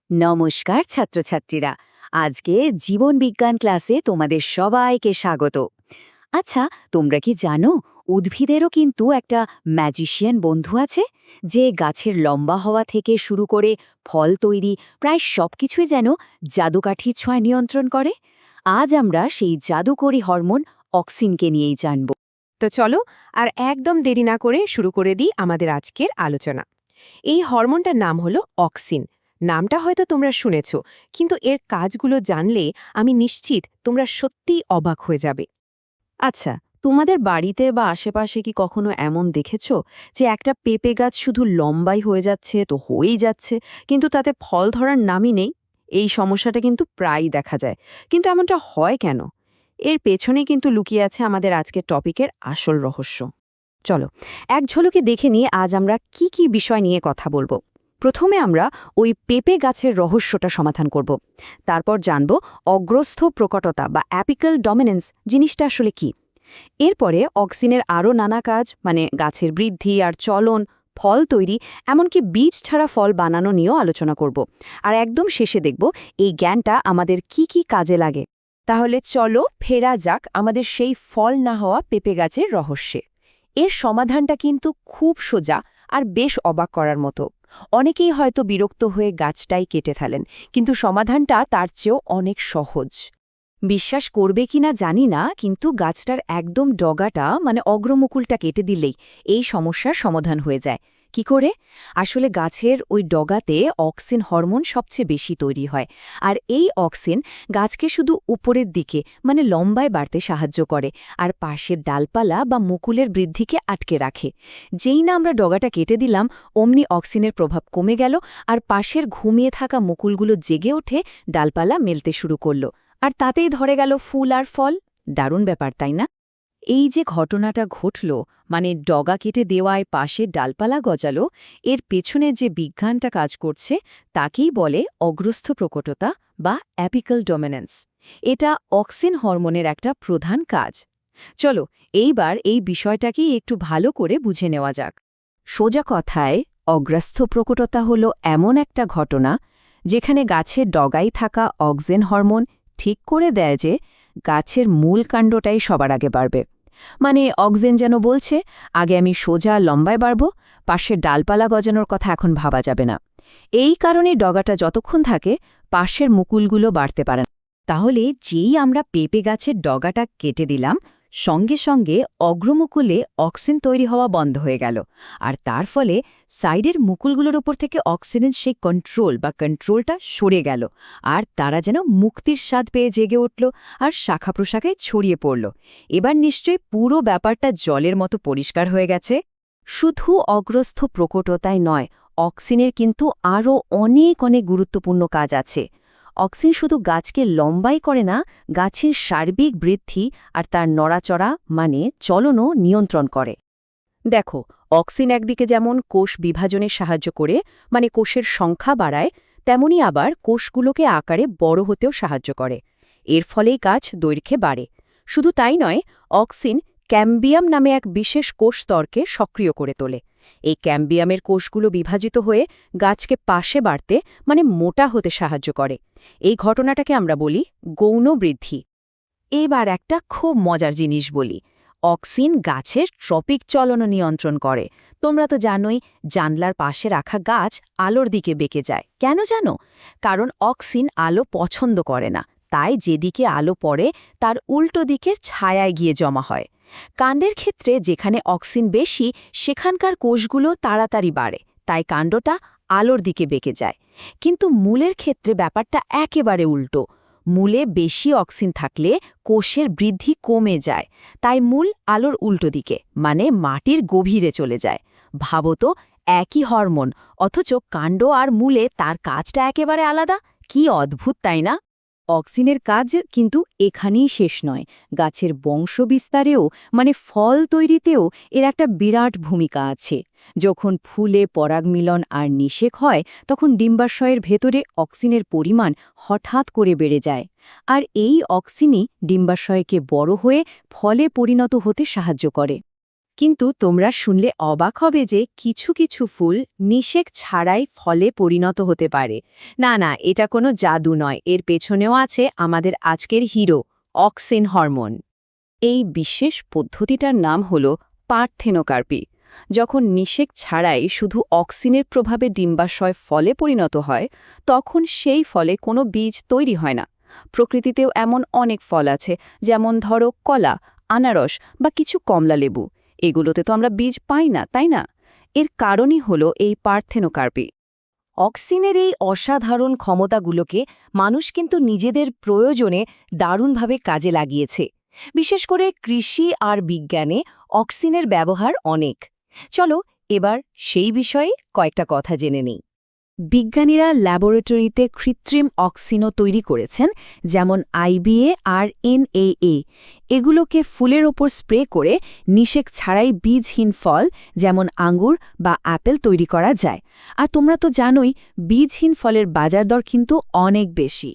নমস্কার ছাত্রছাত্রীরা। আজকে জীবন বিজ্ঞান ক্লাসে তোমাদের সবাইকে স্বাগত। আচ্ছা, তোমরা কি জানো উদ্ভিদেরও কিন্তু একটা ম্যাজিশিয়ান বন্ধু আছে, যে গাছের লম্বা হওয়া থেকে শুরু করে ফল তৈরি প্রায় সবকিছুই যেন জাদুকাঠি ছোঁয়ায় নিয়ন্ত্রণ করে। আজ আমরা সেই জাদুকরী হরমোন অক্সিনকে নিয়েই জানব। তো চলো আর একদম দেরি না করে শুরু করে দিই আমাদের আজকের আলোচনা। এই হরমোনটার নাম হলো অক্সিন। নামটা হয়তো তোমরা শুনেছ, কিন্তু এর কাজগুলো জানলে আমি নিশ্চিত তোমরা সত্যিই অবাক হয়ে যাবে। আচ্ছা, তোমাদের বাড়িতে বা আশেপাশে কি কখনো এমন দেখেছো যে একটা পেঁপে গাছ শুধু লম্বাই হয়ে যাচ্ছে তো হয়েই যাচ্ছে, কিন্তু তাতে ফল ধরার নামই নেই? এই সমস্যাটা কিন্তু প্রায়ই দেখা যায়। কিন্তু এমনটা হয় কেন? এর পেছনে কিন্তু লুকিয়ে আছে আমাদের আজকের টপিকের আসল রহস্য। চলো এক ঝলকে দেখে নিয়ে আজ আমরা কি কি বিষয় নিয়ে কথা বলবো। প্রথমে আমরা ওই পেঁপে গাছের রহস্যটা সমাধান করব। তারপর জানব অগ্রস্থ প্রকটতা বা অ্যাপিক্যাল ডমিনেন্স জিনিসটা আসলে কি। এরপরে অক্সিনের আরও নানা কাজ, মানে গাছের বৃদ্ধি আর চলন, ফল তৈরি, এমনকি বীজ ছাড়া ফল বানানো নিয়েও আলোচনা করব। আর একদম শেষে দেখব এই জ্ঞানটা আমাদের কি কি কাজে লাগে। তাহলে চলো ফেরা যাক আমাদের সেই ফল না হওয়া পেঁপে গাছের রহস্যে। এর সমাধানটা কিন্তু খুব সোজা আর বেশ অবাক করার মতো। অনেকেই হয়তো বিরক্ত হয়ে গাছটাই কেটে ফেলেন, কিন্তু সমাধানটা তার চেয়েও অনেক সহজ। বিশ্বাস করবে কিনা জানি না, কিন্তু গাছটার একদম ডগাটা মানে অগ্রমুকুলটা কেটে দিলেই এই সমস্যার সমাধান হয়ে যায়। কি করে? আসলে গাছের ওই ডগাতে অক্সিন হরমোন সবচেয়ে বেশি তৈরি হয়। আর এই অক্সিন গাছকে শুধু উপরের দিকে মানে লম্বায় বাড়তে সাহায্য করে, আর পাশের ডালপালা বা মুকুলের বৃদ্ধিকে আটকে রাখে। যেই না আমরা ডগাটা কেটে দিলাম, অমনি অক্সিনের প্রভাব কমে গেল, আর পাশের ঘুমিয়ে থাকা মুকুলগুলো জেগে ওঠে, ডালপালা মেলতে শুরু করল। আর তাতেই ধরে গেল ফুল আর ফল। দারুণ ব্যাপার, তাই না? এই যে ঘটনাটা ঘটল, মানে ডগা কেটে দেওয়ায় পাশে ডালপালা গজালো, এর পেছনে যে বিজ্ঞানটা কাজ করছে তাকেই বলে অগ্রস্থ প্রকটতা বা অ্যাপিক্যাল ডমিনেন্স। এটা অক্সিন হরমোনের একটা প্রধান কাজ। চলো এইবার এই বিষয়টাকেই একটু ভালো করে বুঝে নেওয়া যাক। সোজা কথায়, অগ্রস্থ প্রকটতা হল এমন একটা ঘটনা যেখানে গাছের ডগায় থাকা অক্সিন হরমোন ঠিক করে দেয় যে গাছের মূল কাণ্ডটাই সবার আগে বাড়বে। মানে অক্সিন যেন বলছে, আগে আমি সোজা লম্বায় বাড়ব, পাশের ডালপালা গজানোর কথা এখন ভাবা যাবে না। এই কারণে ডগাটা যতক্ষণ থাকে পাশের মুকুলগুলো বাড়তে পারে না। তাহলে যেই আমরা পেঁপে গাছের ডগাটা কেটে দিলাম, সঙ্গে সঙ্গে অগ্রমুকুলে অক্সিন তৈরি হওয়া বন্ধ হয়ে গেল। আর তার ফলে সাইডের মুকুলগুলোর ওপর থেকে অক্সিজেন সেই কন্ট্রোলটা সরে গেল, আর তারা যেন মুক্তির স্বাদ পেয়ে জেগে উঠল আর শাখা প্রশাখায় ছড়িয়ে পড়ল। এবার নিশ্চয়ই পুরো ব্যাপারটা জলের মতো পরিষ্কার হয়ে গেছে। শুধু অগ্রস্থ প্রকটতায় নয়, অক্সিনের কিন্তু আরও অনেক অনেক গুরুত্বপূর্ণ কাজ আছে। অক্সিন শুধু গাছকে লম্বাই করে না, গাছের সার্বিক বৃদ্ধি আর তার নড়াচড়া মানে চলনও নিয়ন্ত্রণ করে। দেখো, অক্সিন একদিকে যেমন কোষ বিভাজনে সাহায্য করে, মানে কোষের সংখ্যা বাড়ায়, তেমনি আবার কোষগুলোকে আকারে বড় হতেও সাহায্য করে। এর ফলেই গাছ দৈর্ঘ্যে বাড়ে। শুধু তাই নয়, অক্সিন ক্যাম্বিয়াম নামে এক বিশেষ কোষ স্তরকে সক্রিয় করে তোলে। এই ক্যাম্বিয়ামের কোষগুলো বিভাজিত হয়ে গাছকে পাশে বাড়তে মানে মোটা হতে সাহায্য করে। এই ঘটনাটাকে আমরা বলি গৌণ বৃদ্ধি। এবার একটা খুব মজার জিনিস বলি, অক্সিন গাছের ট্রপিক চলনও নিয়ন্ত্রণ করে। তোমরা তো জানোই, জানলার পাশে রাখা গাছ আলোর দিকে বেঁকে যায় কেন জানো? কারণ অক্সিন আলো পছন্দ করে না, তাই যেদিকে আলো পড়ে তার উল্টো দিকের ছায়ায় গিয়ে জমা হয়। কাণ্ডের ক্ষেত্রে যেখানে অক্সিন বেশি, সেখানকার কোষগুলো তাড়াতাড়ি বাড়ে, তাই কাণ্ডটা আলোর দিকে বেঁকে যায়। কিন্তু মূলের ক্ষেত্রে ব্যাপারটা একেবারে উল্টো। মূলে বেশি অক্সিন থাকলে কোষের বৃদ্ধি কমে যায়, তাই মূল আলোর উল্টো দিকে মানে মাটির গভীরে চলে যায়। ভাবো তো, একই হরমোন, অথচ কাণ্ড আর মূলে তার কাজটা একেবারে আলাদা। কি অদ্ভুত, তাই না? অক্সিনের কাজ কিন্তু এখানেই শেষ নয়। গাছের বংশবিস্তারেও মানে ফল তৈরিতেও এর একটা বিরাট ভূমিকা আছে। যখন ফুলে পরাগমিলন আর নিষেক হয়, তখন ডিম্বাশয়ের ভেতরে অক্সিনের পরিমাণ হঠাৎ করে বেড়ে যায়। আর এই অক্সিনই ডিম্বাশয়কে বড় হয়ে ফলে পরিণত হতে সাহায্য করে। কিন্তু তোমরা শুনলে অবাক হবে যে কিছু কিছু ফুল নিষেক ছাড়াই ফলে পরিণত হতে পারে। না না, এটা কোনো জাদু নয়, এর পেছনেও আছে আমাদের আজকের হিরো, অক্সিন হরমোন। এই বিশেষ পদ্ধতিটার নাম হল পার্থেনোকার্পি। যখন নিষেক ছাড়াই শুধু অক্সিনের প্রভাবে ডিম্বাশয় ফলে পরিণত হয়, তখন সেই ফলে কোনো বীজ তৈরি হয় না। প্রকৃতিতেও এমন অনেক ফল আছে, যেমন ধরো কলা, আনারস বা কিছু কমলা লেবু। এগুলোতে তো আমরা বীজ পাই না, তাই না? এর কারণই হলো এই পার্থেনোকার্পি। অক্সিনের এই অসাধারণ ক্ষমতাগুলোকে মানুষ কিন্তু নিজেদের প্রয়োজনে দারুণভাবে কাজে লাগিয়েছে। বিশেষ করে কৃষি আর বিজ্ঞানে অক্সিনের ব্যবহার অনেক। চলো এবার সেই বিষয়ে কয়েকটা কথা জেনে নিই। বিজ্ঞানীরা ল্যাবরেটরিতে কৃত্রিম অক্সিনও তৈরি করেছেন, যেমন আইবিএ আর এনএএ। এগুলোকে ফুলের ওপর স্প্রে করে নিষেক ছাড়াই বীজহীন ফল যেমন আঙ্গুর বা অ্যাপেল তৈরি করা যায়। আর তোমরা তো জানোই, বীজহীন ফলের বাজার দর কিন্তু অনেক বেশি।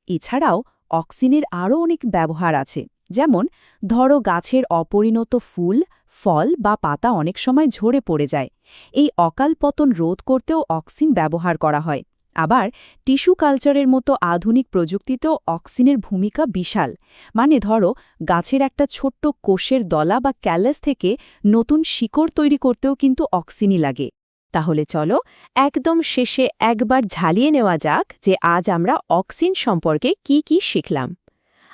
এছাড়াও অক্সিনের আরও অনেক ব্যবহার আছে, যেমন ধরো গাছের অপরিণত ফুল, ফল বা পাতা অনেক সময় ঝরে পড়ে যায়। এই অকাল পতন রোধ করতেও অক্সিন ব্যবহার করা হয়। আবার টিস্যু কালচারের মতো আধুনিক প্রযুক্তিতেও অক্সিনের ভূমিকা বিশাল। মানে ধরো গাছের একটা ছোট্ট কোষের দলা বা ক্যালাস থেকে নতুন শিকড় তৈরি করতেও কিন্তু অক্সিনই লাগে। তাহলে চলো একদম শেষে একবার ঝালিয়ে নেওয়া যাক যে আজ আমরা অক্সিন সম্পর্কে কি কি শিখলাম।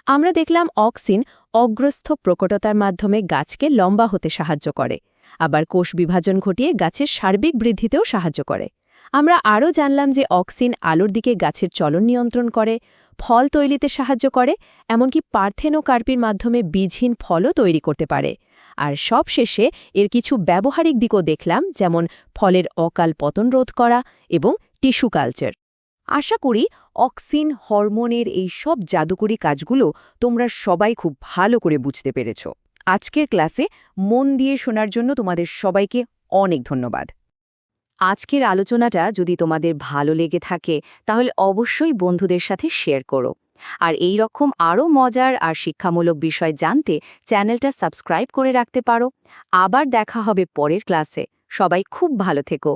আমরা দেখলাম অক্সিন অগ্রস্থ প্রকটতার মাধ্যমে গাছকে লম্বা হতে সাহায্য করে, আবার কোষ বিভাজন ঘটিয়ে গাছের সার্বিক বৃদ্ধিতেও সাহায্য করে। আমরা আরও জানলাম যে অক্সিন আলোর দিকে গাছের চলন নিয়ন্ত্রণ করে, ফল তৈরিতে সাহায্য করে, এমনকি পার্থেনোকার্পির মাধ্যমে বীজহীন ফলও তৈরি করতে পারে। আর সবশেষে এর কিছু ব্যবহারিক দিকও দেখলাম, যেমন ফলের অকাল পতন রোধ করা এবং টিস্যু কালচার। আশা করি অক্সিন হরমোনের এই সব জাদুকরী কাজগুলো তোমরা সবাই খুব ভালো করে বুঝতে পেরেছ। আজকের ক্লাসে মন দিয়ে শোনার জন্য তোমাদের সবাইকে অনেক ধন্যবাদ। আজকের আলোচনাটা যদি তোমাদের ভালো লেগে থাকে তাহলে অবশ্যই বন্ধুদের সাথে শেয়ার করো। আর এই রকম আরও মজার আর শিক্ষামূলক বিষয় জানতে চ্যানেলটা সাবস্ক্রাইব করে রাখতে পারো। আবার দেখা হবে পরের ক্লাসে। সবাই খুব ভালো থেকো।